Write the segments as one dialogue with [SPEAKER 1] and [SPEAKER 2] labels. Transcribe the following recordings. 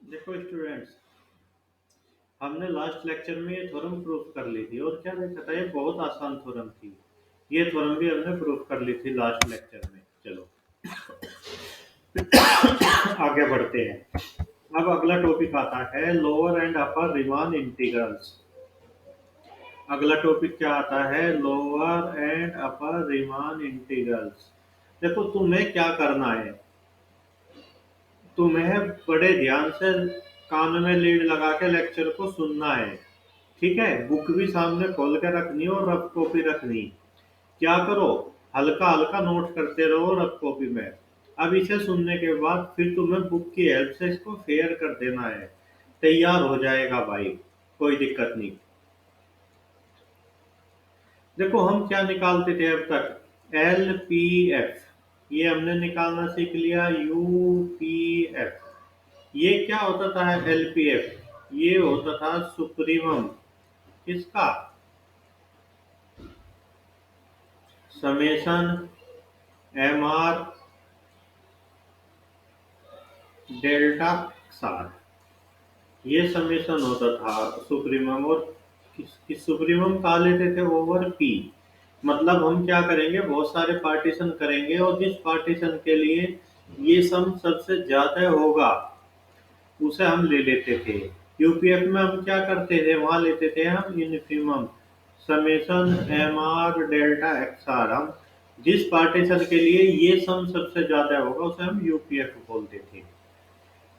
[SPEAKER 1] देखो स्टूडेंट्स, हमने last lecture में ये थ्योरम प्रूफ कर ली थी और क्या देखा था, ये बहुत आसान थ्योरम थी। ये थ्योरम भी हमने प्रूफ कर ली थी लास्ट लेक्चर में। चलो आगे बढ़ते हैं। अब अगला टॉपिक आता है lower and upper Riemann integrals. अगला टॉपिक क्या आता है? Lower and upper Riemann integrals. देखो तुम्हें क्या करना है, तुम्हें बड़े ध्यान से कान में लीड लगा के लेक्चर को सुनना है। ठीक है, बुक भी सामने खोल के रखनी है और रफ कॉपी रखनी। क्या करो, हल्का हल्का नोट करते रहो रफ कॉपी में। अब इसे सुनने के बाद फिर तुम्हें बुक की हेल्प से इसको फेयर कर देना है। तैयार हो जाएगा भाई, कोई दिक्कत नहीं। देखो हम क्या निकालते थे अब तक, एल पी एफ, ये हमने निकालना सीख लिया। यू पी एफ, ये क्या होता था? एल पी एफ ये होता था सुप्रीमम किसका? Summation m r delta x r, ये समेशन होता था सुप्रीमम। और किस सुप्रीमम कहा लेते थे? Over p. मतलब हम क्या करेंगे, बहुत सारे पार्टीशन करेंगे और जिस पार्टीशन के लिए ये सम सबसे ज्यादा होगा उसे हम ले लेते थे। यूपीएफ में हम क्या करते थे, वहां लेते थे हम infimum summation m r delta x r. हम जिस पार्टीशन के लिए ये सम सबसे ज्यादा होगा उसे हम यूपीएफ बोलते थे।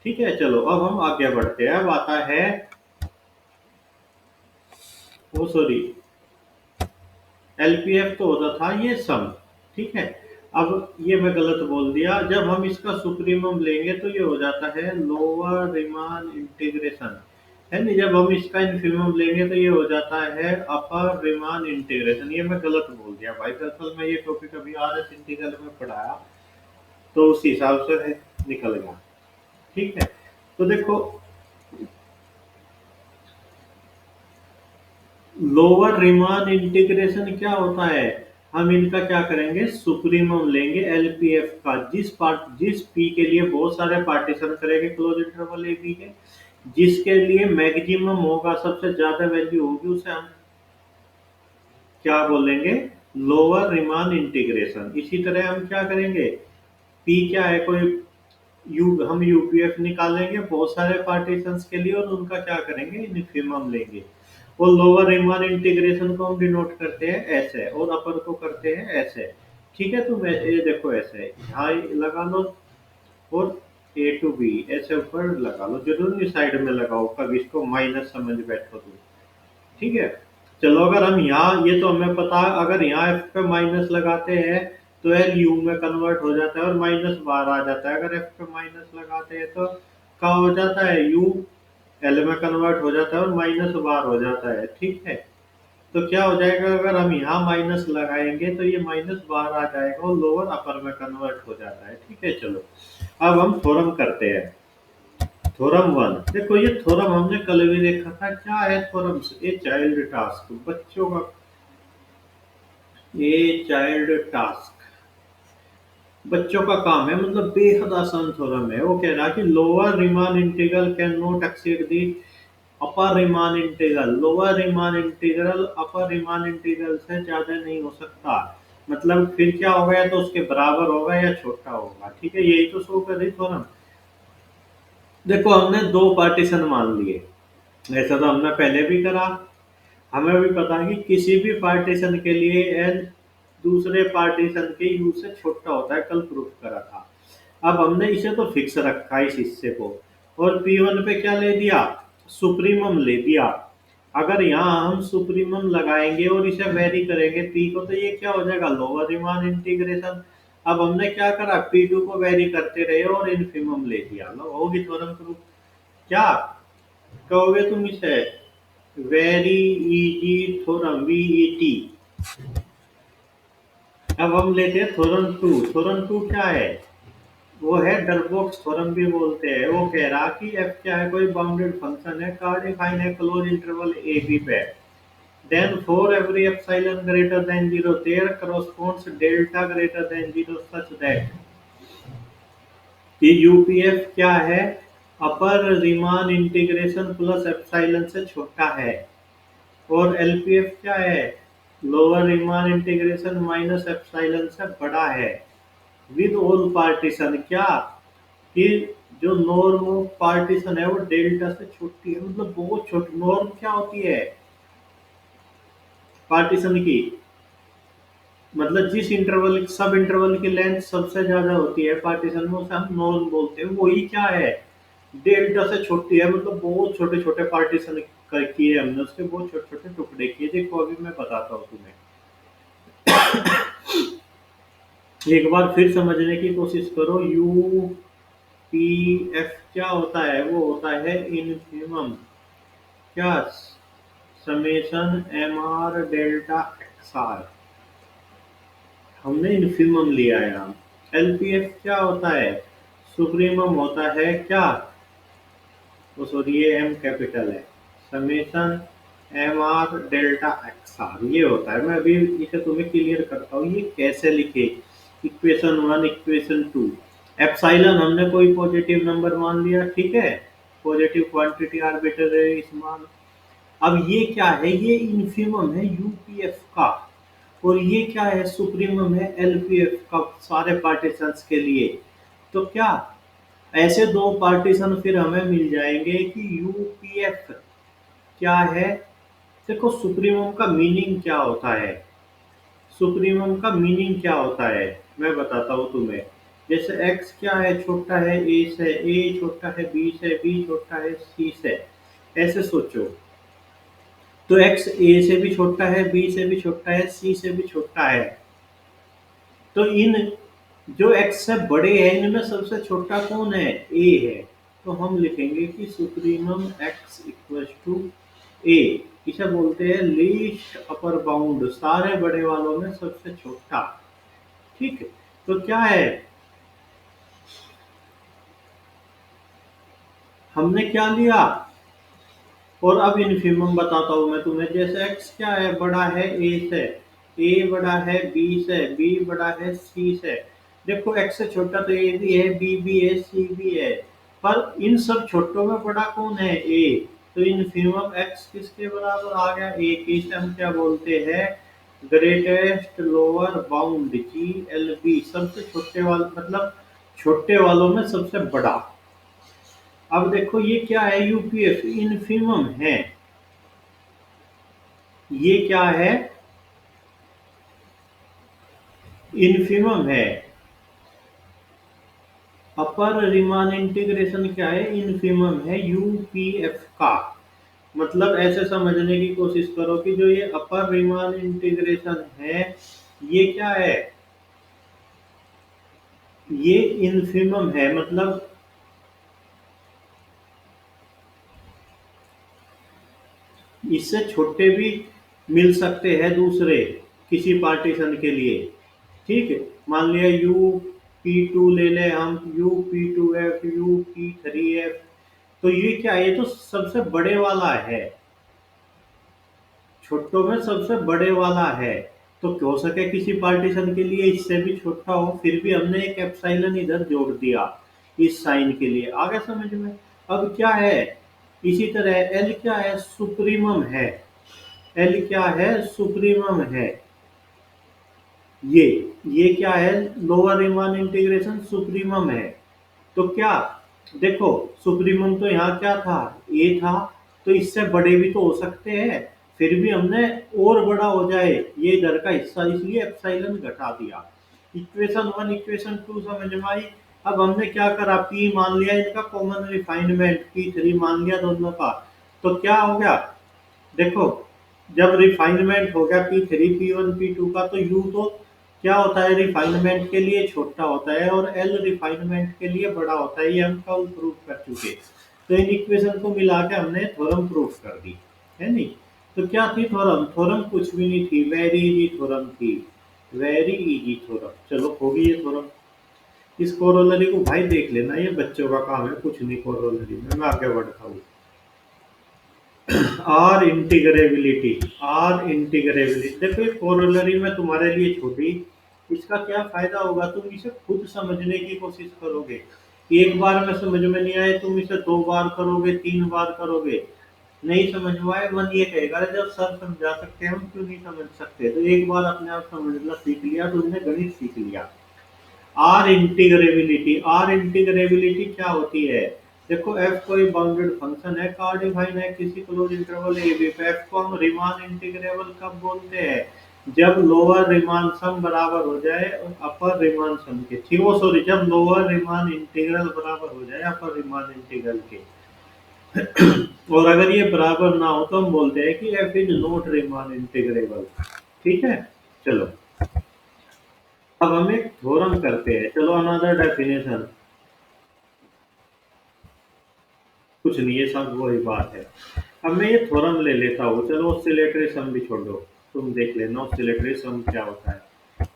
[SPEAKER 1] ठीक है, चलो अब हम आगे बढ़ते हैं। अब आता है, वो सॉरी, एलपीएफ तो होता था ये सम। ठीक है, अब ये मैं गलत बोल दिया। जब हम इसका सुप्रीमम लेंगे तो ये हो जाता है लोअर रीमान इंटीग्रेशन, है नहीं? जब हम इसका इनफिमम लेंगे तो ये हो जाता है अपर रीमान इंटीग्रेशन। ये मैं गलत बोल दिया भाई, दरअसल मैं ये टॉपिक अभी आरएस इंटीग्रल में पढ़ाया तो उस हिसाब से निकल गया। ठीक है, तो देखो लोअर रीमान इंटीग्रेशन क्या होता है, हम इनका क्या करेंगे, सुप्रीमम लेंगे एलपीएफ का। जिस पी के लिए बहुत सारे पार्टीशन करेंगे क्लोज इंटरवल ए बी के, जिसके लिए मैक्सिमम होगा, सबसे ज्यादा वैल्यू होगी, उसे हम क्या बोलेंगे, लोअर रीमान इंटीग्रेशन। इसी तरह हम क्या करेंगे, पी क्या है, कोई हम यूपीएफ निकालेंगे बहुत सारे पार्टीशंस के लिए और उनका क्या करेंगे, इनफिमम लेंगे। और लोअर रीमान इंटीग्रेशन को हम डिनोट करते हैं ऐसे और अपर को करते हैं ऐसे। ठीक है, तो ये देखो ऐसे यहाँ लगा लो और ए टू बी ऐसे ऊपर लगा लो, जरूर नहीं साइड में लगाओ, कभी इसको माइनस समझ बैठो तुम। ठीक है, चलो अगर हम यहाँ, ये तो हमें पता है, अगर यहाँ एफ पे माइनस लगाते हैं तो एल यू में कन्वर्ट हो जाता है और माइनस बाहर आ जाता है। अगर एफ पे माइनस लगाते हैं तो क्या हो जाता है, यू एल में कन्वर्ट हो जाता है और माइनस बाहर हो जाता है। ठीक है, तो क्या हो जाएगा, अगर हम यहाँ माइनस लगाएंगे तो ये माइनस बाहर आ जाएगा और लोअर अपर में कन्वर्ट हो जाता है। ठीक है, चलो अब हम थ्योरम करते हैं। थ्योरम वन, देखो ये थ्योरम हमने कल भी देखा था। क्या है थ्योरम्स? ए चाइल्ड टास्क, बच्चों का, ए चाइल्ड टास्क बच्चों का काम है, मतलब बेहद आसान थ्योरम है। वो कह रहा है कि lower Riemann integral can not exceed the upper Riemann integral. Lower Riemann integral upper Riemann integral से ज्यादा नहीं हो सकता। मतलब फिर क्या होगा, या तो उसके बराबर होगा या छोटा होगा। ठीक है, यही तो शो कर रही थ्योरम। देखो हमने दो पार्टीशन मान लिए, ऐसा तो हमने पहले भी करा। हमें भी पता है कि किसी भी पार्टीशन के लिए एन दूसरे पार्टीशन के यू से छोटा होता है, कल प्रूफ करा था। अब हमने इसे तो फिक्स रखा है इस हिस्से को, और P1 पे क्या ले दिया, सुप्रीमम ले दिया। अगर यहाँ हम सुप्रीमम लगाएंगे और इसे वेरी करेंगे P को, तो ये क्या हो जाएगा, लोअर रीमान इंटीग्रेशन। अब हमने क्या करा, P2 को वेरी करते रहे और इनफिमम ले दिया। लो होगी थ्योरम प्रूफ। क्या कहोगे तुम इसे? Very easy theorem, VET. अब हम लेते हैं थ्योरम टू। थ्योरम टू क्या है, वो है डरबॉक्स थ्योरम भी बोलते हैं। वो कह रहा कि एफ क्या है, कोई बाउंडेड फंक्शन है, का डिफाइन है क्लोज इंटरवल ए बी पे। Then for every epsilon greater than 0 there corresponds delta greater than 0 such that कि यूपीएफ क्या है, upper Riemann integration plus epsilon से छोटा है। और एलपीएफ क्या है? Lower Riemann integration minus epsilon से बड़ा है। विद ऑल पार्टीशन क्या कि जो नॉर्म ऑफ पार्टीशन है वो डेल्टा से छोटी है, मतलब बहुत छोटी। नॉर्म क्या होती है पार्टीशन की? मतलब जिस इंटरवल सब इंटरवल की लेंथ सबसे ज्यादा होती है पार्टीशन में, उसे हम नॉर्म बोलते हैं। वही क्या है? डेल्टा से छोटी है, मतलब बहुत छोटे छोटे पार्टीशन किए हमने, उसके बहुत छोटे छोटे टुकड़े किए। देखो अभी मैं बताता हूँ तुम्हें, एक बार फिर समझने की कोशिश करो। यू पी एफ क्या होता है? वो होता है इनफिमम क्या, summation m r delta x r. हमने इनफिमम लिया है यहाँ। एलपीएफ क्या होता है? सुप्रीमम होता है क्या, वो सॉरी ये एम कैपिटल है, summation m r delta x r ये होता है। मैं अभी इसे तुम्हें क्लियर करता हूँ ये कैसे लिखे। Equation one, equation two, epsilon हमने कोई पॉजिटिव नंबर मान लिया, ठीक है, पॉजिटिव क्वांटिटी आर्बिट्ररी स्मॉल। अब ये क्या है? ये इन्फिमम है यूपीएफ का, और ये क्या है? सुप्रीमम है एलपीएफ का, सारे पार्टीशंस के लिए। तो क्या ऐसे दो पार्टीशन फिर हमें मिल जाएंगे कि यूपीएफ क्या है? देखो सुप्रीमम का मीनिंग क्या होता है, सुप्रीमम का मीनिंग क्या होता है मैं बताता हूँ तुम्हें। जैसे x क्या है? छोटा है a से, a छोटा है b से, b छोटा है c से। ऐसे सोचो, तो x a से भी छोटा है, b से भी छोटा है, c से भी छोटा है। तो इन जो x से बड़े हैं इनमें सबसे छोटा कौन है? a है। तो हम लिखेंगे कि supremum x equals to a। इसे बोलते हैं लीस्ट अपर बाउंड, सारे बड़े वालों में सबसे छोटा। ठीक है, तो क्या है, हमने क्या लिया? और अब इनफिमम बताता हूं मैं तुम्हें। जैसे x क्या है? बड़ा है a से, a बड़ा है b से, b बड़ा है c से। देखो x से छोटा तो a भी है, b भी है, c भी है, पर इन सब छोटों में बड़ा कौन है? a। तो इनफिमम x किसके बराबर आ गया? a के। इसे हम क्या बोलते हैं? ग्रेटेस्ट लोअर बाउंड, GLB, सबसे छोटे वाला, मतलब छोटे वालों में सबसे बड़ा। अब देखो ये क्या है? यूपीएफ इनफिमम है। ये क्या है? इनफिमम है। अपर रीमान इंटीग्रेशन क्या है? इनफिमम है यूपीएफ का। मतलब ऐसे समझने की कोशिश करो कि जो ये अपर रीमान इंटीग्रेशन है ये क्या है? ये इनफिमम है, मतलब इससे छोटे भी मिल सकते हैं दूसरे किसी पार्टीशन के लिए। ठीक है, मान लिया यू पी टू ले लें हम, U P two F, U P three F. तो ये क्या है? ये तो सबसे बड़े वाला है, छोटों में सबसे बड़े वाला है। तो हो सके किसी पार्टीशन के लिए इससे भी छोटा हो, फिर भी हमने एक एप्सिलॉन इधर जोड़ दिया इस साइन के लिए। आगे समझ में? अब क्या है? इसी तरह एल क्या है? सुप्रीमम है। एल क्या है? सुप्रीमम है। ये ये क्या है? लोअर रीमान इंटीग्रेशन सुप्रीमम है। तो क्या, देखो सुप्रीमम तो यहाँ क्या था? ए था। तो इससे बड़े भी तो हो सकते हैं, फिर भी हमने और बड़ा हो जाए ये इधर का हिस्सा, इसलिए एप्सिलॉन घटा दिया। इक्वेशन वन, इक्वेशन टू समझ में आई। अब हमने क्या करा? पी मान लिया इनका कॉमन रिफाइनमेंट, पी थ्री मान लिया दोनों का। तो क्या हो गया? देखो जब रिफाइनमेंट हो गया P three, P one, P two का, तो यू तो क्या होता है? रिफाइनमेंट के लिए छोटा होता है, और एल रिफाइनमेंट के लिए बड़ा होता है। ये हम कल प्रूफ कर चुके। तो इन इक्वेशन को मिला के हमने थ्योरम प्रूफ कर दी, है नहीं? तो क्या थी थ्योरम? थ्योरम कुछ भी नहीं थी, वेरी इजी थ्योरम थी, वेरी इजी थ्योरम। चलो होगी ये थ्योरम। इस कोरोलरी को भाई देख लेना, ये बच्चों का काम है, कुछ नहीं कोरोलरी में। मैं आगे बढ़ता हूँ। R integrability, R integrability. देखो ये कोरोलरी में तुम्हारे लिए छोटी, इसका क्या फायदा होगा? तुम इसे खुद समझने की कोशिश करोगे। एक बार में समझ में नहीं आए, तुम इसे 2 बार करोगे, 3 बार करोगे, नहीं समझ में आए, मन ये कहेगा, अरे जब सर समझा सकते हैं हम क्यों नहीं समझ सकते। तो एक बार अपने आप समझना सीख लिया तो तुमने गणित सीख लिया। आर इंटीग्रेबिलिटी क्या होती है? देखो एफ कोई बाउंडेड फंक्शन है, का डिफाइन है किसी क्लोज इंटरवल ए बी पे। एफ को हम रीमान इंटीग्रेबल कब बोलते हैं? जब लोअर रीमान सम बराबर हो जाए अपर रीमान सम के, ठीक वो सॉरी, जब लोअर रीमान इंटीग्रल बराबर हो जाए अपर रीमान इंटीग्रल के। और अगर ये बराबर ना हो तो हम बोलते हैं कि F is not Riemann integrable. ठीक है, चलो अब हम एक थ्योरम करते हैं। चलो अनदर डेफिनेशन, कुछ नहीं, ये सब वही बात है। अब मैं ये थ्योरम ले लेता हूँ। चलो ऑसिलेटरी सम भी छोड़ दो, तुम देख लेना ऑसिलेटरी सम क्या होता है।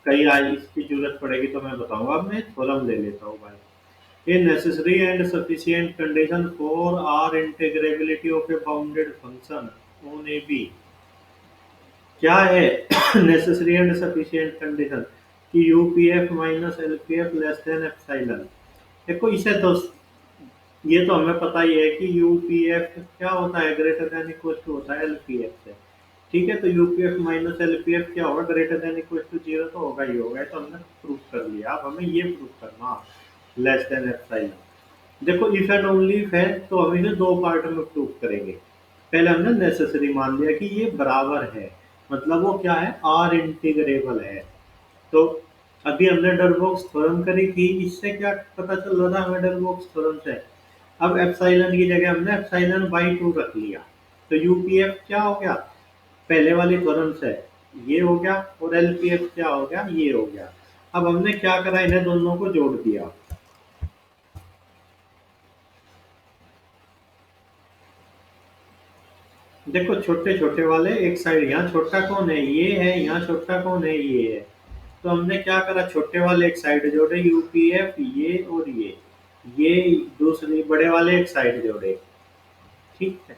[SPEAKER 1] कहीं आज इसकी जरूरत पड़ेगी तो मैं बताऊंगा। अब मैं थ्योरम ले लेता हूँ भाई। A necessary and sufficient condition for R integrability of a bounded function on a b. क्या है नेसेसरी एंड सफिशिएंट कंडीशन? कि UPF minus LPF less than epsilon. देखो इसे तो ये तो हमें पता ही है कि यूपीएफ क्या होता है, ग्रेटर देन इक्वल टू होता है एलपीएफ से। ठीक है, तो यूपीएफ माइनस एलपीएफ क्या होगा, greater than equal to zero तो होगा ही होगा, तो हमने प्रूफ कर लिया। अब हमें ये प्रूफ करना लेस देन एप्सिलॉन। देखो इफ एंड ओनली इफ है तो हम इसे दो पार्ट में प्रूफ करेंगे। पहले हमने नेसेसरी मान लिया कि ये बराबर है, मतलब वो क्या है, आर इंटीग्रेबल है। तो अभी हमने डरबॉक्स थ्योरम करी थी, इससे क्या पता चल रहा था हमें डरबॉक्स थ्योरम से? अब एप्सिलॉन की जगह हमने एप्सिलॉन बाई 2 रख लिया। तो यूपीएफ क्या हो गया, पहले वाली थ्योरम से ये हो गया, और एलपीएफ क्या हो गया, ये हो गया। अब हमने क्या करा, इन्हें दोनों को जोड़ दिया। देखो छोटे छोटे वाले एक साइड, यहाँ छोटा कौन है, ये है, यहाँ छोटा कौन है, ये है। तो हमने क्या करा, छोटे वाले एक साइड जोड़े यूपीएफ, ये और ये दूसरे बड़े वाले एक साइड जोड़े। ठीक है,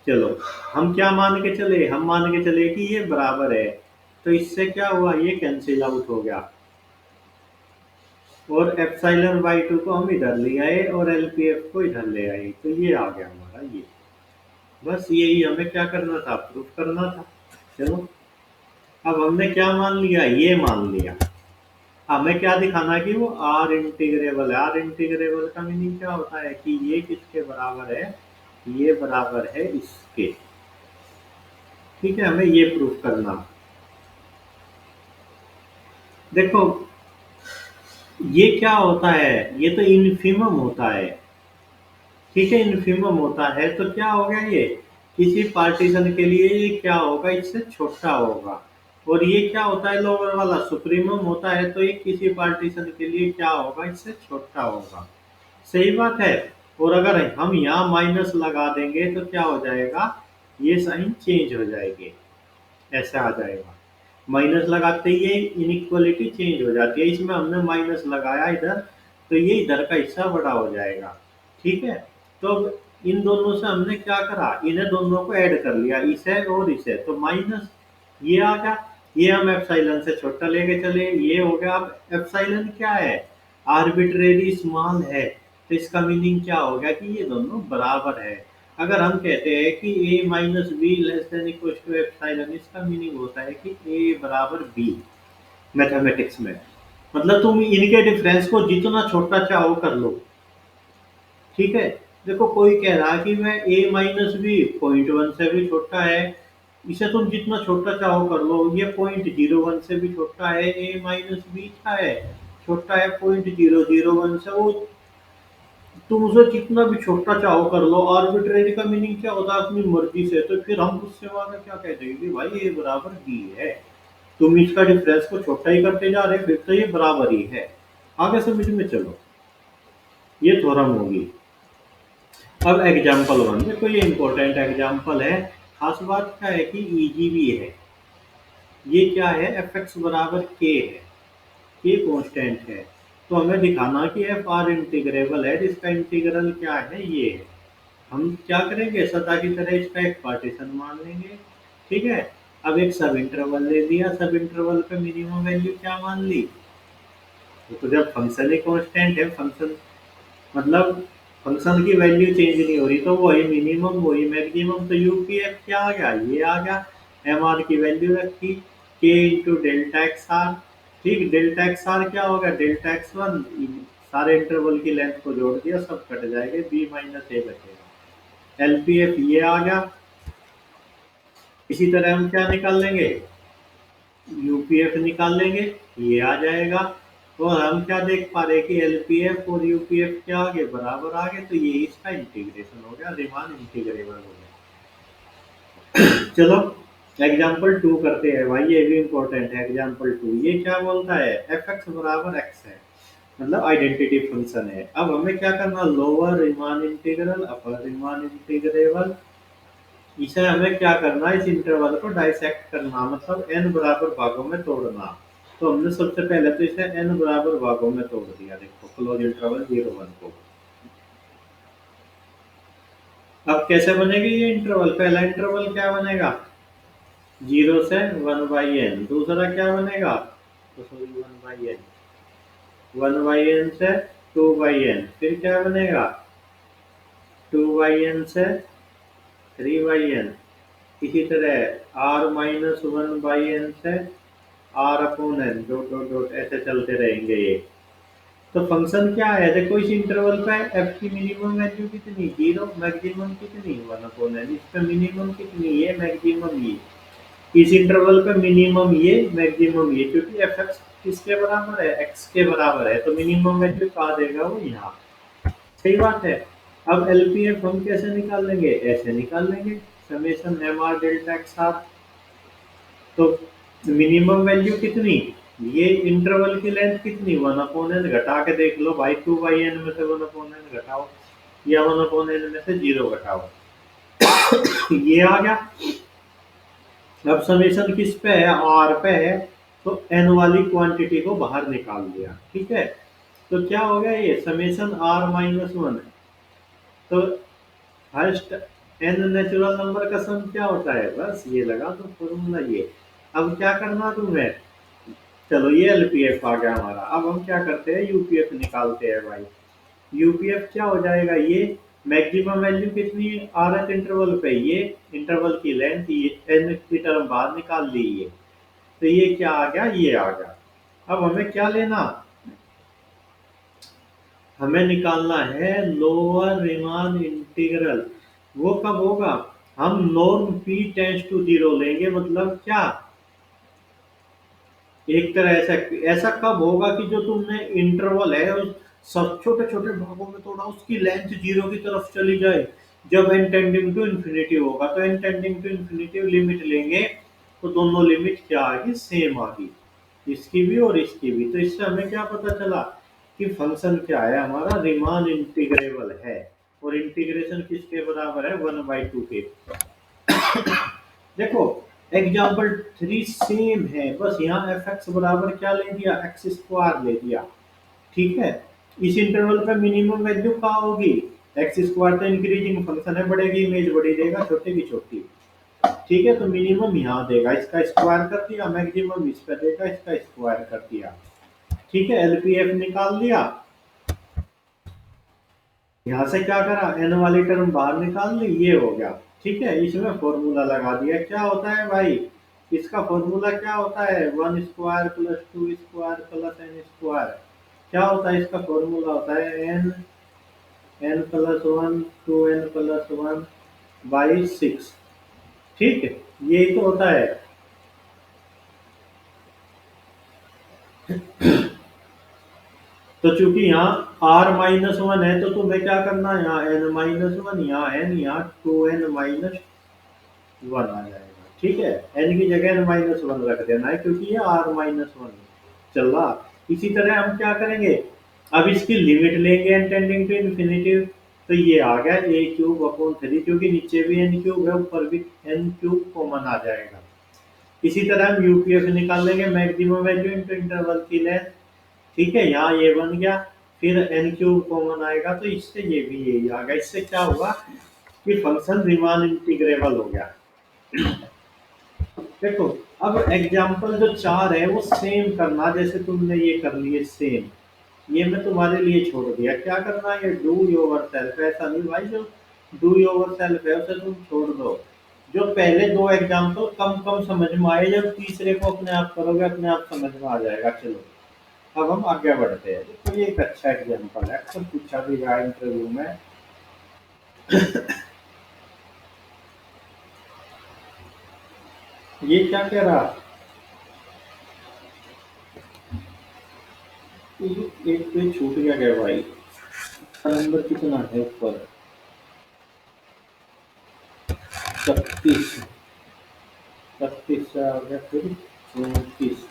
[SPEAKER 1] चलो हम क्या मान के चले, हम मान के चले कि ये बराबर है। तो इससे क्या हुआ, ये कैंसिल आउट हो गया, और एप्सिलॉन बाई 2 को हम इधर ले आए और एलपीएफ को इधर ले आए, तो ये आ गया हमारा ये। बस यही हमें क्या करना था, प्रूफ करना था। चलो अब हमने क्या मान लिया, ये मान लिया। हमें क्या दिखाना है कि वो आर इंटीग्रेबल है। आर इंटीग्रेबल का मीनिंग क्या होता है कि ये किसके बराबर है, ये बराबर है इसके। ठीक है, हमें ये प्रूफ करना। देखो ये क्या होता है, ये तो इन्फिमम होता है। ठीक है, इन्फिमम होता है तो क्या हो गया, ये किसी पार्टीशन के लिए ये क्या होगा, इससे छोटा होगा। और ये क्या होता है, लोअर वाला सुप्रीमम होता है, तो ये किसी पार्टीशन के लिए क्या होगा, इससे छोटा होगा। सही बात है। और अगर हम यहाँ माइनस लगा देंगे तो क्या हो जाएगा, ये साइन चेंज हो जाएगी, ऐसा आ जाएगा। माइनस लगाते ही ये इनइक्वालिटी चेंज हो जाती है। इसमें हमने माइनस लगाया इधर, तो ये इधर का हिस्सा बड़ा हो जाएगा। ठीक है, तो अब इन दोनों से हमने क्या करा, इन्हें दोनों को ऐड कर लिया, इसे और इसे, तो माइनस ये आ गया। ये हम एप्सिलॉन से छोटा लेके चले, ये हो गया। अब एप्सिलॉन क्या है, आर्बिट्रेरी स्मॉल है। तो इसका मीनिंग क्या हो गया कि ये दोनों बराबर है। अगर हम कहते हैं कि a minus b less than equal to epsilon, इसका मीनिंग होता है कि a बराबर b मैथमेटिक्स में। मतलब तुम इनके डिफरेंस को जितना छोटा चाहो कर लो। ठीक है, देखो कोई कह रहा है कि मैं a माइनस बी 0.1 से भी छोटा है, इसे तुम जितना छोटा चाहो कर लो। ये 0.01 से भी छोटा है, a माइनस बी क्या है, छोटा है 0.001 से। वो तुम उसे जितना भी छोटा चाहो कर लो। आर्बिट्रेरी का मीनिंग क्या होता है, अपनी मर्जी से। तो फिर हम उससे आगे क्या कह देंगे कि भाई ये बराबर बी है, तुम इसका डिफरेंस को छोटा ही करते जा रहे, फिर तो ये बराबर ही है। आगे समझ में चलो, ये थ्योरम होगी। अब एग्जाम्पल वन, देखो ये इंपॉर्टेंट एग्जाम्पल है। खास बात क्या है कि इजी भी है। ये क्या है, एफ एक्स बराबर के है, के कांस्टेंट है। तो हमें दिखाना कि एफ आर इंटीग्रेबल है, जिसका इंटीग्रल क्या है, ये है। हम क्या करेंगे, सदा की तरह इसका एक पार्टीशन मान लेंगे। ठीक है, अब एक सब इंटरवल ले लिया, सब इंटरवल पे मिनिमम वैल्यू क्या मान ली, तो जब फंक्शन ही कांस्टेंट है, फंक्शन मतलब फंक्शन की वैल्यू चेंज नहीं हो रही, तो वही मिनिमम वही मैक्सिमम, तो यूपीएफ क्या आ गया, ये आ गया। एम आर की वैल्यू रखी के इंटू डेल्टा एक्स आर। ठीक, डेल्टा एक्स आर क्या होगा, डेल्टा एक्स वन, सारे इंटरवल की लेंथ को जोड़ दिया, सब कट जाएंगे, बी माइनस ए बचेगा। एलपीएफ ये आ गया। इसी तरह हम क्या निकाल लेंगे, यूपीएफ निकाल लेंगे, ये आ जाएगा। और हम क्या देख पा रहे हैं कि एलपीएफ और यूपीएफ क्या आ गए, बराबर आ गए, तो ये इसका इंटीग्रेशन हो गया, रीमान इंटीग्रेबल हो गया। चलो एग्जाम्पल टू करते हैं भाई, ये भी इंपॉर्टेंट है। एग्जाम्पल टू ये क्या बोलता है, एफ एक्स बराबर एक्स है, मतलब आइडेंटिटी फंक्शन है। अब हमें क्या करना, लोअर रीमान इंटीग्रल अपर रीमान इंटीग्रेबल, इसे हमें क्या करना है, इस इंटरवल को डाइसेक्ट करना, मतलब एन बराबर भागों में तोड़ना। तो हमने सबसे पहले तो इसे एन बराबर भागों में तोड़ दिया, देखो क्लोज इंटरवल 0 1 को। अब कैसे बनेगी ये इंटरवल, पहला इंटरवल क्या बनेगा, 0 से 1/n, दूसरा क्या बनेगा, तो सॉरी 1/n, 1/n से 2/n, फिर क्या बनेगा, 2/n से 3/n, इसी तरह r-1/n से r/n, डॉट डॉट डॉट ऐसे चलते रहेंगे ये। तो फंक्शन क्या है, देखो इस इंटरवल पे f की मिनिमम वैल्यू कितनी, 0, मैक्सिमम कितनी 1/n, इस पे मिनिमम कितनी, ये मैक्सिमम ये, इस इंटरवल पे मिनिमम ये मैक्सिमम ये, क्योंकि एफ एक्स किसके बराबर है, एक्स के बराबर है, तो मिनिमम वैल्यू कहाँ देगा, वो यहाँ। सही बात है। अब एलपीएफ हम कैसे निकाल लेंगे, ऐसे निकाल लेंगे, summation m r delta x r. तो मिनिमम वैल्यू कितनी, ये इंटरवल की लेंथ कितनी, 1/n, घटा के देख लो भाई, 2/n में से 1/n घटाओ, या 1/n में से 0 घटाओ, ये आ गया। अब समेशन किस पे है, आर पे है, तो एन वाली क्वांटिटी को बाहर निकाल दिया, ठीक है। तो क्या हो गया, ये समेशन r-1 है, तो फर्स्ट एन नेचुरल नंबर का सम क्या होता है, बस ये लगा दो फॉर्मूला ये। अब क्या करना तुम्हें, चलो ये एलपीएफ आ गया हमारा, अब हम क्या करते हैं, यूपीएफ निकालते हैं भाई। यूपीएफ क्या हो जाएगा, ये मैक्सिमम वैल्यू कितनी आरएथ इंटरवल पे, ये इंटरवल की लेंथ, ये एन की टर्म बाहर निकाल ली ये, तो ये क्या आ गया, ये आ गया। अब हमें क्या लेना, हमें निकालना है लोअर रीमान इंटीग्रल। वो कब होगा, हम नॉर्म p टेंड्स टू 0 लेंगे, मतलब क्या, एक तरह ऐसा, ऐसा कब होगा कि जो तुमने इंटरवल है उस सब छोटे छोटे भागों में तोड़ा, उसकी लेंथ 0 की तरफ चली जाए। जब n टेंडिंग टू इन्फिनिटी होगा, तो n tending to infinity limit लेंगे, तो दोनों लिमिट क्या आ गई, सेम आ गई, इसकी भी और इसकी भी। तो इससे हमें क्या पता चला कि फंक्शन क्या है हमारा, रीमान इंटीग्रेबल है, और इंटीग्रेशन किसके बराबर है, 1/2 के। देखो एग्जाम्पल थ्री सेम है, बस यहाँ एफ एक्स बराबर क्या ले दिया, एक्स स्क्वायर ले दिया, ठीक है। इस इंटरवल पे मिनिमम वैल्यू कहाँ होगी, एक्स स्क्वायर तो इंक्रीजिंग फंक्शन है, बढ़ेगी इमेज बड़ी देगा, छोटे की छोटी, ठीक है। तो मिनिमम यहाँ देगा, इसका स्क्वायर कर दिया, मैक्सिमम इस पे देगा, इसका स्क्वायर कर दिया, ठीक है। एलपीएफ निकाल लिया, यहाँ से क्या करा, एन वाली टर्म बाहर निकाल ली, ये हो गया, ठीक है। इसमें फॉर्मूला लगा दिया, क्या होता है भाई, इसका फॉर्मूला क्या होता है, 1 square plus 2 square plus n square, क्या होता है इसका फॉर्मूला, होता है n+1 2n+1/6, ठीक है, यही तो होता है। तो चूंकि यहाँ r-1 है, तो तुम्हें क्या करना है, यहाँ n-1, यहाँ n, यहाँ 2n-1 आ जाएगा, ठीक है। n की जगह n-1 रख देना है, क्योंकि ये r-1 चल रहा। इसी तरह हम क्या करेंगे, अब इसकी लिमिट लेंगे n टेंडिंग टू इन्फिनिटी, तो ये आ गया a³/3, क्योंकि नीचे भी n³ है, ऊपर भी n³ कॉमन आ जाएगा। इसी तरह हम यूपीएफ निकाल लेंगे, मैक्सिमम वैल्यू इंटू इंटरवल की लेंथ, ठीक है, यहाँ ये बन गया, फिर n³ कॉमन आएगा, तो इससे ये भी यही आ गया। इससे क्या हुआ कि फंक्शन रीमान इंटीग्रेबल हो गया। देखो अब एग्जाम्पल जो 4 है वो सेम करना, जैसे तुमने ये कर लिए सेम, ये मैं तुम्हारे लिए छोड़ दिया, क्या करना है, ये डू योर सेल्फ, ऐसा नहीं भाई, जो डू योर सेल्फ है उसे तुम छोड़ दो। जो पहले दो एग्जाम्पल कम कम समझ में आए, जब तीसरे को अपने आप करोगे अपने आप समझ में आ जाएगा। चलो अब हम आगे बढ़ते हैं। देखो ये एक अच्छा एग्जाम्पल है, अक्सर पूछा भी गया इंटरव्यू में। ये क्या कह रहा, ये एक पे छूट गया क्या भाई, नंबर कितना है ऊपर, 36, 36 से आ गया फिर 34,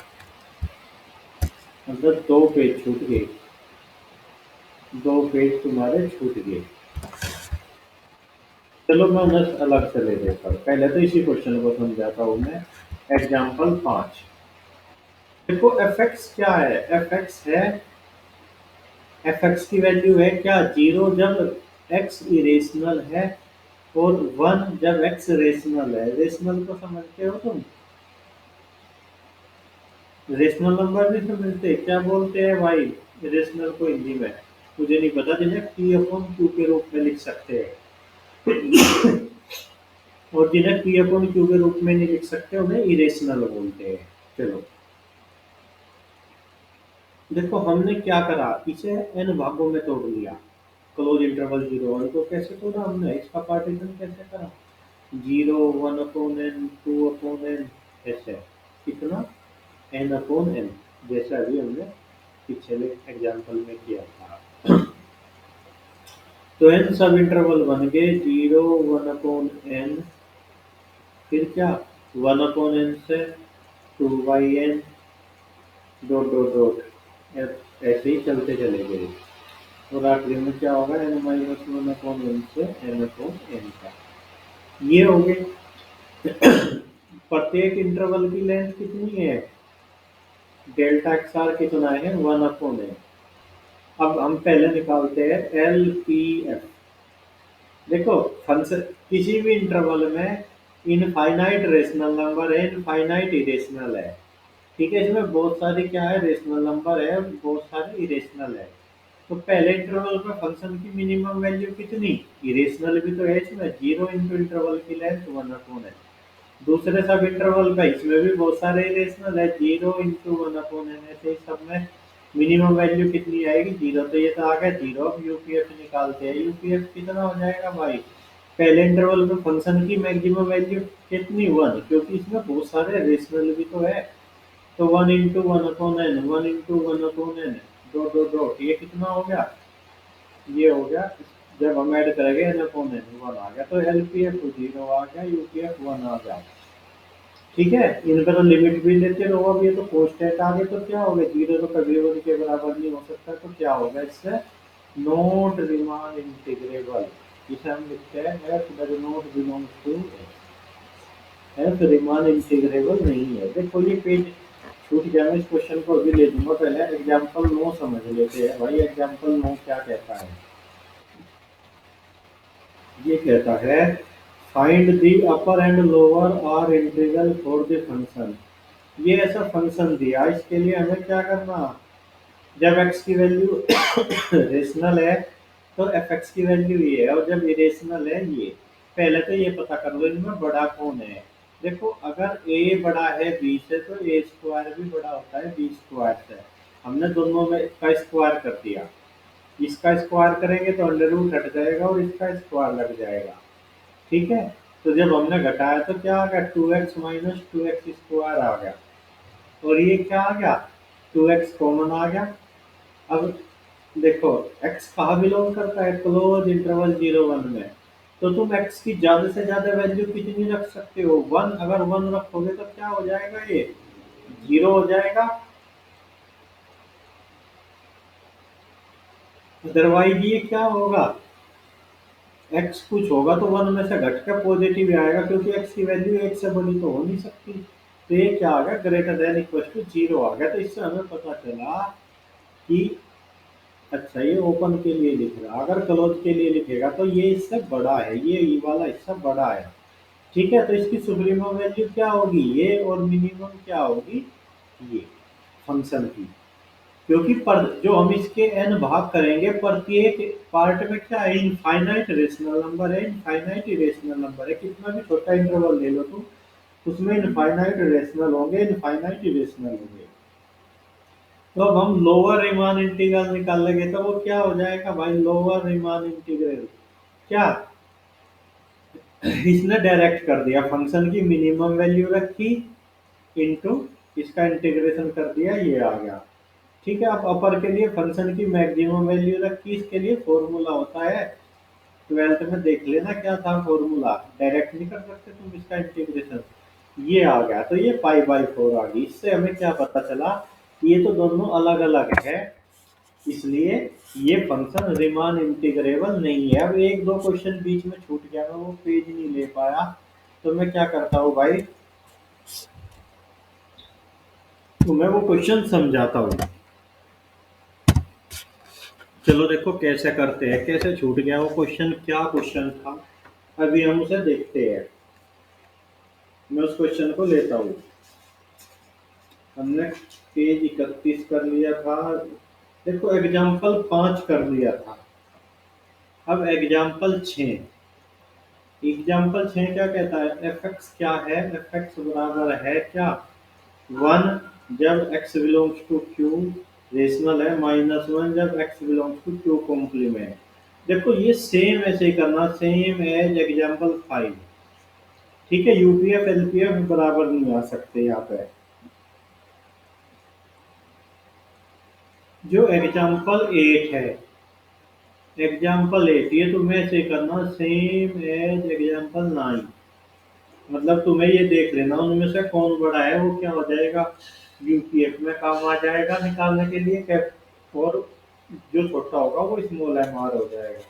[SPEAKER 1] मतलब दो पेज छूट गए, दो पेज तुम्हारे छूट गए। चलो मैं उन्हें अलग से ले लेता हूँ, पहले तो इसी क्वेश्चन को समझाता हूँ मैं। एग्जाम्पल 5, देखो एफ एक्स क्या है, एफ एक्स है, एफ एक्स की वैल्यू है क्या, जीरो जब एक्स इरेशनल है, और वन जब एक्स रेशनल है। रेशनल को समझते हो तुम, रेशनल नंबर नहीं समझते, क्या बोलते हैं भाई रेशनल को हिंदी में, मुझे नहीं पता, जिन्हें पी अपॉन क्यू के रूप में लिख सकते हैं, और जिन्हें पी अपॉन क्यू के रूप में नहीं लिख सकते उन्हें इरेशनल बोलते हैं। चलो देखो हमने क्या करा, इसे एन भागों में तोड़ लिया, क्लोज इंटरवल जीरो वन, तो कैसे तोड़ा हमने, इसका पार्टीशन कैसे करा, zero one upon n, two upon n, ऐसे कितना, एन अपॉन एन, जैसा अभी हमने पिछले एग्जाम्पल में किया था। तो एन सब इंटरवल बन गए, जीरो वन अपॉन एन, फिर क्या, वन अपॉन एन से two by n, dot dot dot, ऐसे ही चलते चले गए, और आखिरी में क्या होगा, n minus one upon n से एन अपॉन एन का। ये हो गए। प्रत्येक इंटरवल की लेंथ कितनी है, डेल्टा एक्स आर कितना है, वन अपॉन एन। अब हम पहले निकालते हैं एल पी एफ। देखो फंक्शन किसी भी इंटरवल में इनफाइनाइट रेशनल नंबर है, इनफाइनाइट इरेशनल है, ठीक है, इसमें बहुत सारे क्या है, रेशनल नंबर है, बहुत सारे इरेशनल है। तो पहले इंटरवल में फंक्शन की मिनिमम वैल्यू कितनी, इरेशनल भी तो है इसमें, जीरो इंटू इंटरवल की लेंथ वन अपॉन है। दूसरे सब इंटरवल पे इसमें भी बहुत सारे इरेशनल है, zero into one upon n, ऐसे ही सब में मिनिमम वैल्यू कितनी आएगी, जीरो, तो ये तो आ गया जीरो। अब यूपीएफ निकालते हैं, यूपीएफ कितना हो जाएगा भाई, पहले इंटरवल में फंक्शन की मैक्सिमम वैल्यू कितनी, वन, क्योंकि इसमें बहुत सारे रेशनल भी तो है, तो one into one upon n, one into one upon n, दो दो दो, ये कितना हो गया, ये हो गया। जब हम ऐड करेंगे एन अपॉन एन, वन आ गया, तो एलपीएफ जीरो आ गया, यूपीएफ वन आ गया। ठीक है, इनका तो लिमिट भी लेते रहो, अब ये तो कांस्टेंट आ गए, तो क्या हो गया, जीरो तो कभी वन के बराबर नहीं हो सकता, तो क्या होगा इससे, नॉट रीमान इंटीग्रेबल। इसे हम लिखते हैं f does not belong to, f Riemann integrable नहीं है। देखो ये पेज छूट गया, मैं इस क्वेश्चन को अभी ले दूंगा, पहले एग्जाम्पल 9 समझ लेते हैं भाई। एग्जाम्पल 9 क्या कहता है, ये कहता है find the upper and lower R integral for the function. ये ऐसा फंक्शन दिया, इसके लिए हमें क्या करना, जब x की वैल्यू रेशनल है तो एफ एक्स की वैल्यू ये है, और जब इरेशनल है ये, पहले तो ये पता कर लो इनमें बड़ा कौन है। देखो अगर a बड़ा है b से, तो a स्क्वायर भी बड़ा होता है b स्क्वायर से, हमने दोनों में का स्क्वायर कर दिया, इसका स्क्वायर करेंगे तो अंडर रूट हट जाएगा और इसका स्क्वायर लग जाएगा, ठीक है। तो जब हमने घटाया तो क्या आ गया, two x minus two x square आ गया, और ये क्या आ गया, टू एक्स कॉमन आ गया। अब देखो x कहाँ बिलोंग करता है, क्लोज इंटरवल जीरो वन में, तो तुम x की ज्यादा से ज्यादा वैल्यू कितनी रख सकते हो, वन, अगर वन रखोगे तो क्या हो जाएगा, ये जीरो हो जाएगा, अदरवाइज ये क्या होगा, x कुछ होगा तो वन में से घट के पॉजिटिव आएगा, क्योंकि x की वैल्यू एक से बड़ी तो हो नहीं सकती। तो ये क्या आ गया, greater than equal to zero आ गया। तो इससे हमें पता चला कि, अच्छा ये ओपन के लिए लिख रहा, अगर क्लोज के लिए लिखेगा तो ये इससे बड़ा है, ये वाला हिस्सा बड़ा है, ठीक है। तो इसकी सुप्रीमम वैल्यू क्या होगी, ये, और मिनिमम क्या होगी, ये फंक्शन की। क्योंकि पर जो हम इसके n भाग करेंगे प्रत्येक पार्ट में क्या है, इनफाइनाइट रेशनल नंबर है, इनफाइनाइट इरेशनल नंबर है, कितना भी छोटा इंटरवल ले लो तुम उसमें इनफाइनाइट रेशनल होंगे, इनफाइनाइट इरेशनल होंगे। तो अब हम लोअर रीमान इंटीग्रल निकालेंगे तो वो क्या हो जाएगा भाई, लोअर रीमान इंटीग्रल क्या, इसने डायरेक्ट कर दिया, फंक्शन की मिनिमम वैल्यू रखी इनटू इसका इंटीग्रेशन कर दिया, ये आ गया। ठीक है, अब अपर के लिए फंक्शन की मैक्सिमम वैल्यू रखी, इसके लिए फॉर्मूला होता है, 12th में देख लेना क्या था फॉर्मूला, डायरेक्ट नहीं कर सकते तुम इसका इंटीग्रेशन। ये आ गया, तो ये पाई/4 आ गई। इससे हमें क्या पता चला, ये तो दोनों अलग अलग है, इसलिए ये फंक्शन रीमान इंटीग्रेबल नहीं है। अब एक दो क्वेश्चन बीच में छूट गया, मैं वो पेज नहीं ले पाया, तो मैं क्या करता हूँ भाई, तो मैं वो क्वेश्चन समझाता हूँ। चलो देखो कैसे करते हैं, कैसे छूट गया वो क्वेश्चन, क्या क्वेश्चन था, अभी हम उसे देखते हैं। मैं उस क्वेश्चन को लेता हूँ। हमने पेज 31 कर लिया था, देखो एग्जाम्पल 5 कर लिया था। अब एग्जाम्पल 6, एग्जाम्पल 6 क्या कहता है, एफ एक्स क्या है, एफ एक्स बराबर है क्या, 1 जब x belongs to q rational है, -1 जब x belongs to q complement. देखो ये सेम ऐसे ही करना, सेम एज एग्जाम्पल 5। ठीक है, यूपीएफ एलपीएफ बराबर नहीं आ सकते यहाँ पे। जो एग्जाम्पल 8 है, एग्जाम्पल 8 ये तुम्हें ऐसे करना, सेम एज एग्जाम्पल 9। मतलब तुम्हें ये देख लेना उनमें से कौन बड़ा है, वो क्या हो जाएगा, यूपीएफ में काम आ जाएगा निकालने के लिए कैप, और जो छोटा होगा वो स्मॉल एम आर हो जाएगा।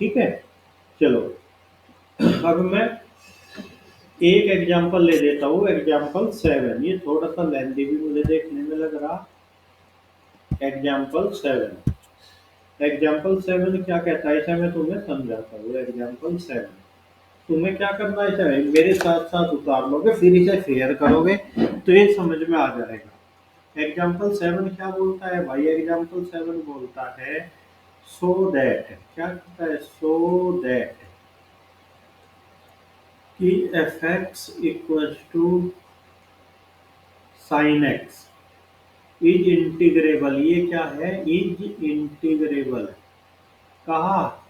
[SPEAKER 1] ठीक है, चलो अब मैं एक एग्जांपल ले लेता हूँ, एग्जांपल 7, ये थोड़ा सा लेंथी भी मुझे देखने में लग रहा। एग्जांपल 7, एग्जांपल 7 क्या कहता है, इसे मैं तुम्हें समझाता हूँ। एग्जांपल 7 तुम्हें क्या करना है, इसे मेरे साथ साथ उतार लोगे, फिर इसे फेयर करोगे तो ये समझ में आ जाएगा। एग्जाम्पल 7 क्या बोलता है भाई, एग्जाम्पल 7 बोलता है सो दैट, क्या कहता है, सो दैट कि f x equal to sine x is integrable. ये क्या है, इज इंटीग्रेबल, कहा,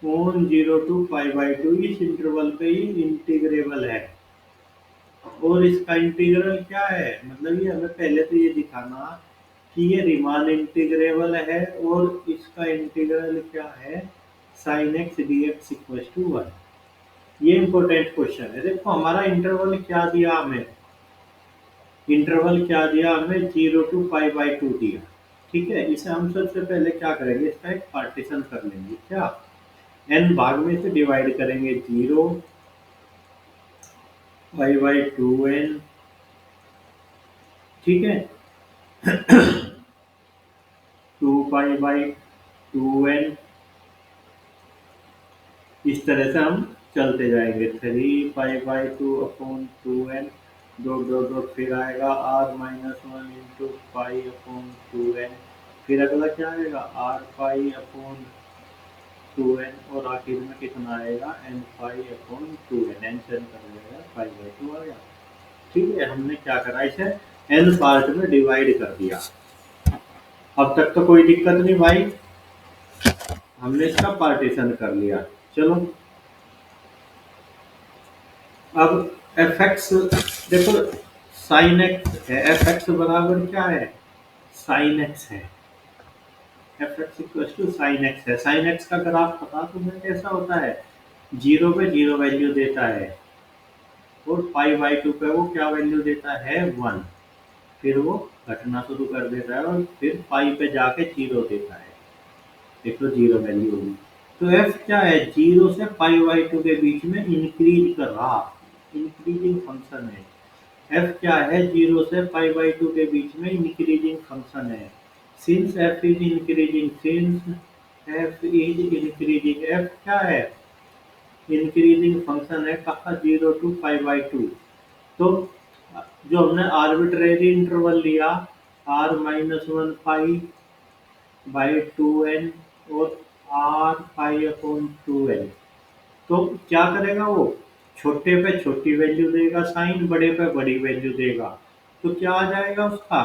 [SPEAKER 1] ऑन 0 to π/2, इस इंटरवल पे ही इंटीग्रेबल है। और इसका इंटीग्रल क्या है, मतलब ये हमें पहले तो ये दिखाना कि ये रीमान इंटीग्रेबल है, और इसका इंटीग्रल क्या है, sine x d x equal to 1। ये इंपॉर्टेंट क्वेश्चन है। देखो हमारा इंटरवल क्या दिया हमें, इंटरवल क्या दिया हमें, 0 to π/2 दिया। ठीक है, इसे हम सबसे पहले क्या करेंगे, इसका एक पार्टीशन कर लेंगे, क्या, n भाग में से डिवाइड करेंगे, 0 π/2n। ठीक है, 2 π/2n, इस तरह से हम चलते जाएंगे, 3 π/2/2n, डॉट डॉट डॉट, फिर आएगा r-1 × π/2n, फिर अगला क्या आएगा, r π/2n, और आखिर में कितना आएगा, n π/2n, n से n कर देगा, π/2 आ गया। ठीक है, हमने क्या करा, इसे n पार्ट में डिवाइड कर दिया। अब तक तो कोई दिक्कत नहीं भाई, हमने इसका पार्टीशन कर लिया। चलो अब एफ एक्स देखो, साइन एक्स है, एफ एक्स बराबर क्या है, साइन एक्स है, f x equal to sine x है। साइन एक्स का ग्राफ पता तुम्हें कैसा होता है, 0 पे 0 वैल्यू देता है, और π/2 पे वो क्या वैल्यू देता है, 1, फिर वो घटना शुरू कर देता है, और फिर पाई पे जाके 0 देता है, देखो 0 वैल्यू होगी। तो एफ क्या है, 0 से π/2 के बीच में इंक्रीज कर रहा, इंक्रीजिंग फंक्शन है। एफ क्या है, 0 से π/2 के बीच में इंक्रीजिंग फंक्शन है। Since F is increasing, since F is increasing, F क्या है, इंक्रीजिंग फंक्शन है, कहा 0 to π/2। तो जो हमने आर्बिट्रेरी इंटरवल लिया, r minus one pi by two n और r pi upon two n. तो क्या करेगा वो, छोटे पे छोटी वैल्यू देगा साइन, बड़े पे बड़ी वैल्यू देगा। तो क्या आ जाएगा उसका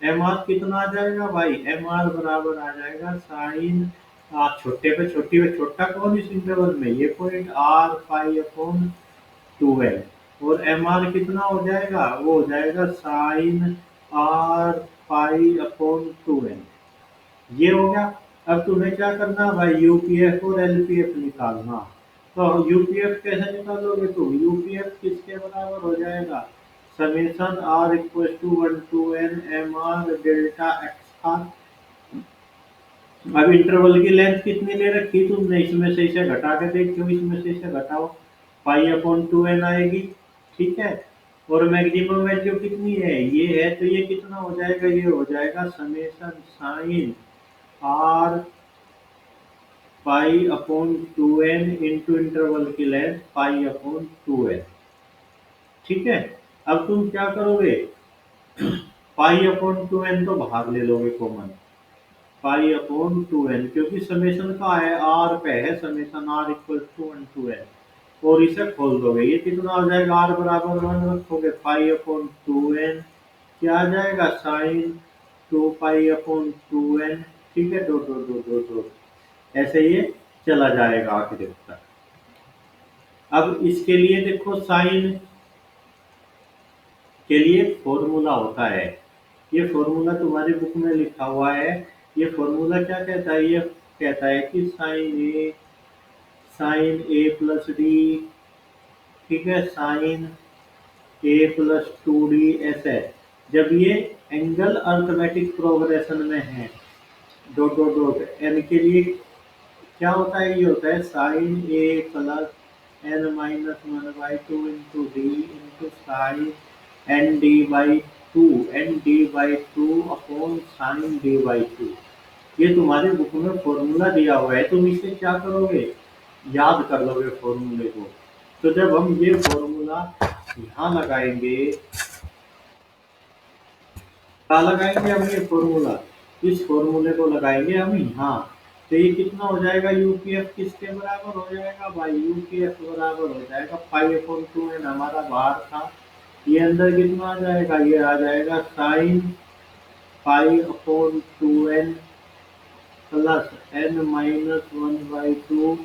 [SPEAKER 1] एम आर कितना आ जाएगा भाई, एम आर बराबर आ जाएगा साइन छोटे पे छोटी पे छोटा कौन इस इंटरवल में, ये point r pi upon two n. और एम आर कितना हो जाएगा, वो हो जाएगा sine r pi upon two n. ये हो गया। अब तुम्हें क्या करना है भाई, यूपीएफ और एलपीएफ निकालना। तो यूपीएफ कैसे निकालोगे तुम, यूपीएफ किसके बराबर हो जाएगा, summation r equal to one to n m r delta x r. अब इंटरवल की लेंथ कितनी ले रखी तुमने, इसमें से इसे घटा के देखो, इसमें से इसे घटाओ, पाई अपॉन टू एन आएगी। ठीक है। और मैक्सिमम वैल्यू कितनी है, ये है, तो ये कितना हो जाएगा, ये हो जाएगा summation sine r pi upon two n into interval की length pi upon two n. ठीक है। अब तुम क्या करोगे, पाई अपॉन टू एन तो बाहर ले लोगे common, pi upon two n, क्योंकि समेशन का है आर पे है, summation r equal to one to n, और इसे खोल दोगे, ये कितना हो जाएगा, आर बराबर वन रखोगे, पाई अपॉन टू एन क्या आ जाएगा, sine two pi upon two n. ठीक है, dot dot dot dot dot, ऐसे ये चला जाएगा आखिर तक। अब इसके लिए देखो, साइन के लिए फॉर्मूला होता है, ये फॉर्मूला तुम्हारी बुक में लिखा हुआ है। ये फॉर्मूला क्या कहता है, ये कहता है कि साइन ए प्लस डी, ठीक है, sine a plus two D, ऐसे जब ये एंगल अर्थमेटिक प्रोग्रेशन में है, डॉट डॉट डॉट एन के लिए क्या होता है, ये होता है sine a plus n minus one by two into d into sine n d by two, n d by two upon sine d by two. ये तुम्हारे बुक में फॉर्मूला दिया हुआ है, तुम इसे क्या करोगे, याद कर लोगे फॉर्मूले को। तो जब हम ये फॉर्मूला यहाँ लगाएंगे, क्या लगाएंगे हम, ये फॉर्मूला, इस फॉर्मूले को लगाएंगे हम यहाँ, तो ये कितना हो जाएगा, यूपीएफ किसके बराबर हो जाएगा भाई, यूपीएफ बराबर हो जाएगा पाई अपॉन टू एन, हमारा बाहर था, ये अंदर कितना आ जाएगा, ये आ जाएगा sine pi upon two n plus n minus one by two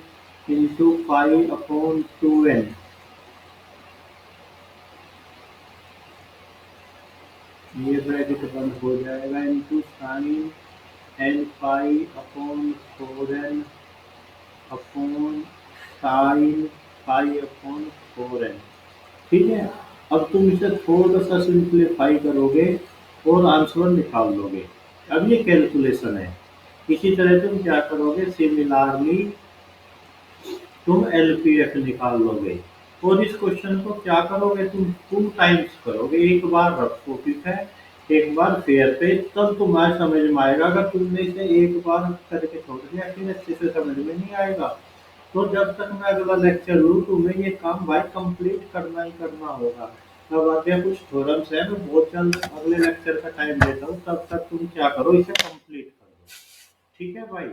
[SPEAKER 1] into pi upon two n. ये ब्रैकेट बंद हो जाएगा, into sine n pi upon four n upon sine pi upon four n. ठीक है। अब तुम इसे थोड़ा सा सिंप्लीफाई करोगे और आंसर निकाल लोगे। अब ये कैलकुलेशन है, इसी तरह तुम क्या करोगे, सिमिलरली तुम एलपीएफ निकाल लोगे। और इस क्वेश्चन को क्या करोगे, तुम टू टाइम्स करोगे, एक बार रखो, ठीक है, एक बार फेयर पे, तब तुम्हारे समझ में आएगा। अगर तुमने इसे एक बार करके छोड़ दिया फिर अच्छे से समझ में नहीं आएगा। तो जब तक मैं अगला लेक्चर लूँ, तुम्हें ये काम भाई कंप्लीट करना ही करना होगा। अब आगे कुछ थ्योरम्स है, मैं बहुत जल्द अगले लेक्चर का टाइम देता हूँ, तब तक तुम क्या करो, इसे कंप्लीट करो। ठीक है भाई।